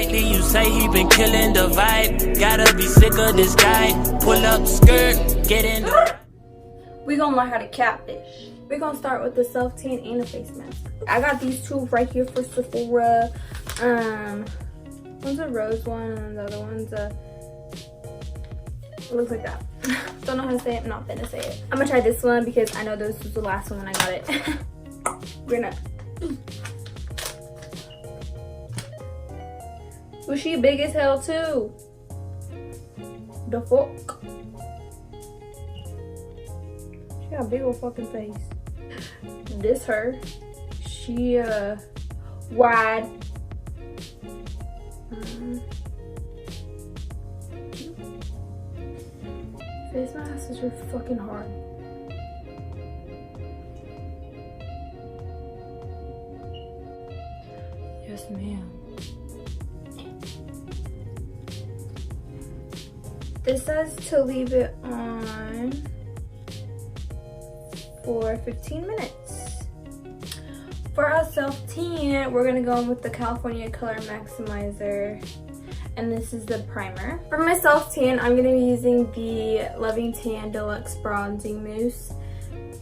lately you say he been killing the vibe. Gotta be sick of this guy. Pull up skirt, get in the... We gonna learn how to catfish. We're gonna start with the self tan and a face mask. I got these two right here for Sephora. One's a rose one and the other one's a... It looks like that. Don't know how to say it. I'm not gonna say it. I'm gonna try this one because I know this was the last one when I got it. We're not. Was she big as hell too? The fuck? She got a big old fucking face. This her. She wide. Face masks are fucking hard. Yes, ma'am. This says to leave it on for 15 minutes. For our self tan, we're gonna go in with the California Color Maximizer. And this is the primer. For my self tan, I'm gonna be using the Loving Tan Deluxe Bronzing Mousse.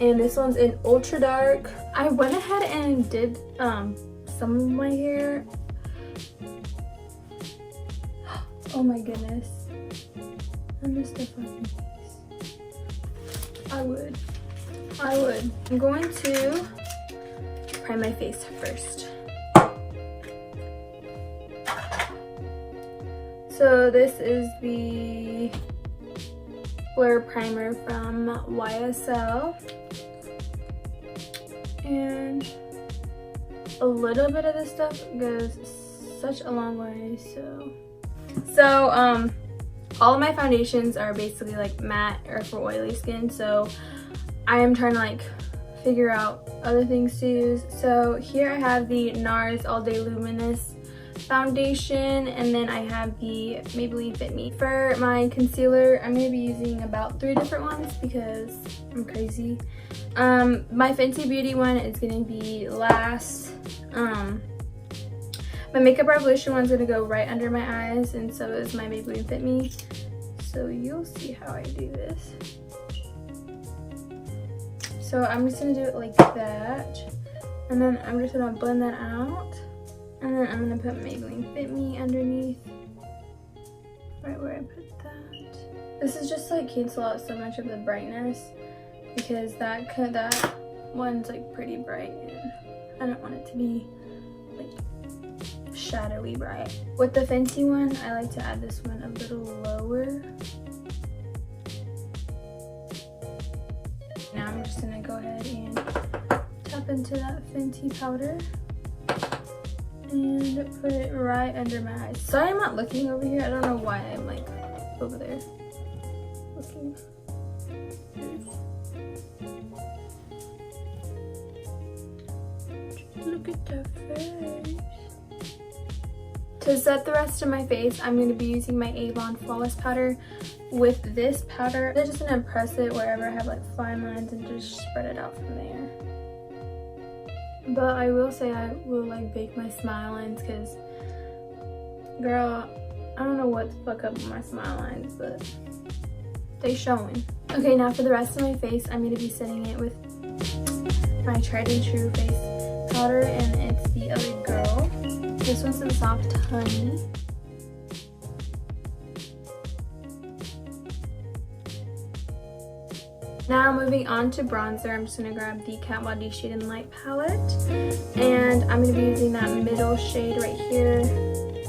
And this one's in Ultra Dark. I went ahead and did some of my hair. Oh my goodness. I missed the fucking face. I would. I'm going to prime my face first. So this is the Blur Primer from YSL. And a little bit of this stuff goes such a long way. So all of my foundations are basically like matte or for oily skin. So I am trying to like figure out other things to use. So here I have the NARS All Day Luminous foundation, and then I have the Maybelline Fit Me. For my concealer, I'm going to be using about 3 different ones because I'm crazy. My Fenty Beauty one is going to be last. My Makeup Revolution one's going to go right under my eyes, and so is my Maybelline Fit Me. So you'll see how I do this. So I'm just going to do it like that, and then I'm just going to blend that out. And then I'm going to put Maybelline Fit Me underneath, right where I put that. This is just to like cancel out so much of the brightness because that one's like pretty bright and I don't want it to be like shadowy bright. With the Fenty one, I like to add this one a little lower. Now I'm just going to go ahead and tap into that Fenty powder and put it right under my eyes. Sorry I'm not looking over here. I don't know why I'm like over there looking. Just look at that face. To set the rest of my face, I'm going to be using my Avon Flawless Powder. With this powder, I'm just going to press it wherever I have like fine lines and just spread it out from there. But I will say I will like bake my smile lines because, girl, I don't know what the fuck up with my smile lines, but they showing. Okay, now for the rest of my face, I'm going to be setting it with my tried and true face powder, and it's the Other Girl. This one's in Soft Honey. Now moving on to bronzer, I'm just going to grab the Kat Von D Shade and Light palette, and I'm going to be using that middle shade right here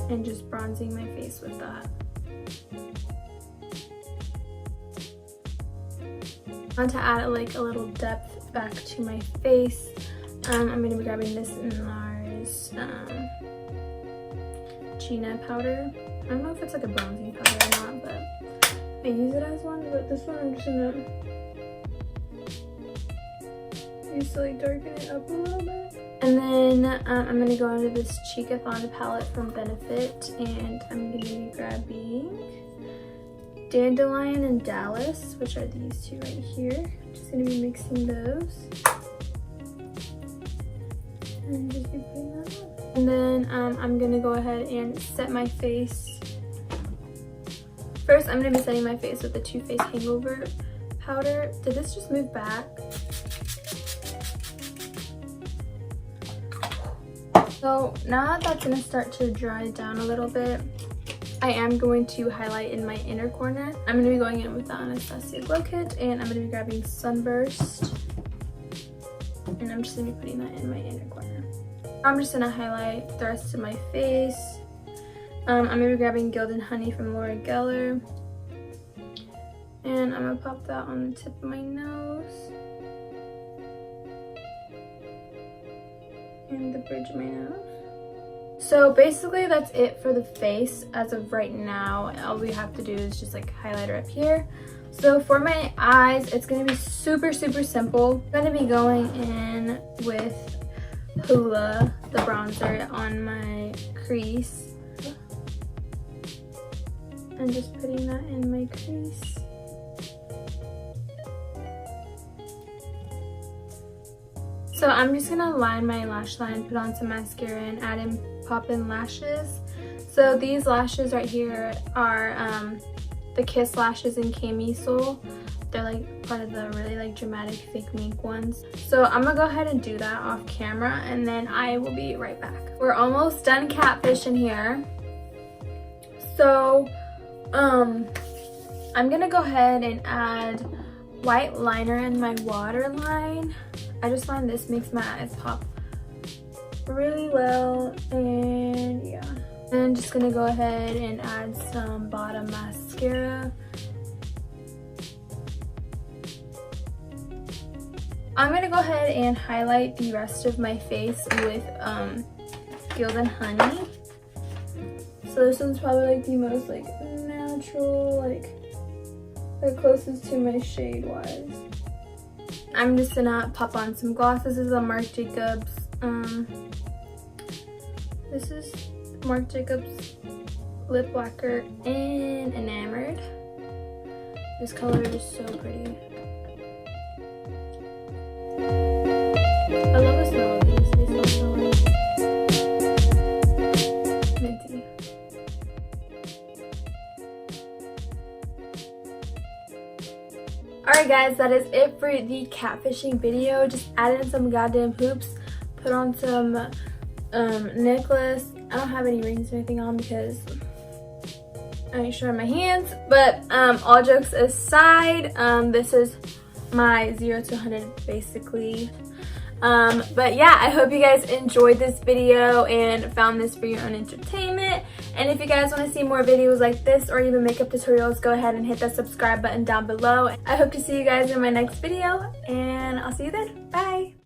and just bronzing my face with that. I want to add like a little depth back to my face. I'm going to be grabbing this NARS Gina powder. I don't know if it's like a bronzing powder or not, but I use it as one, but this one I'm just going to use to like darken it up a little bit. And then I'm going to go into this Cheekathon palette from Benefit, and I'm going to be grabbing Dandelion and Dallas, which are these two right here. Just going to be mixing those. And just be putting that on. And then I'm gonna go ahead and set my face. First, I'm gonna be setting my face with the Too Faced Hangover powder. Did this just move back? So now that that's gonna start to dry down a little bit, I am going to highlight in my inner corner. I'm gonna be going in with the Anastasia Glow Kit, and I'm gonna be grabbing Sunburst. And I'm just gonna be putting that in my inner corner. I'm just gonna highlight the rest of my face. I'm gonna be grabbing Gilded Honey from Laura Geller. And I'm gonna pop that on the tip of my nose. And the bridge of my nose. So basically that's it for the face as of right now. All we have to do is just like highlighter up here. So for my eyes, it's gonna be super simple. I'm gonna be going in with Hoola, the bronzer, on my crease. And just putting that in my crease. So I'm just gonna line my lash line, put on some mascara, and add in pop-in lashes. So these lashes right here are the Kiss lashes in Camisole. They're like part of the really like dramatic fake mink ones. So I'm gonna go ahead and do that off camera, and then I will be right back. We're almost done catfishing here. So I'm gonna go ahead and add white liner in my waterline. I just find this makes my eyes pop really well, and yeah. And I'm just gonna go ahead and add some bottom mascara. I'm gonna go ahead and highlight the rest of my face with Gilded Honey. So this one's probably like the most like natural, like the closest to my shade wise. I'm just gonna pop on some gloss. This is a Marc Jacobs. This is Marc Jacobs Lip Lacquer in Enamored. This color is so pretty. I love the smell of these. They smell so nice. Minty. Alright guys, that is it for the catfishing video. Just add in some goddamn hoops, put on some necklace. I don't have any rings or anything on because I ain't showing my hands. But all jokes aside, this is my 0 to 100 basically. But yeah, I hope you guys enjoyed this video and found this for your own entertainment. And if you guys want to see more videos like this or even makeup tutorials, go ahead and hit that subscribe button down below. I hope to see you guys in my next video, and I'll see you then. Bye!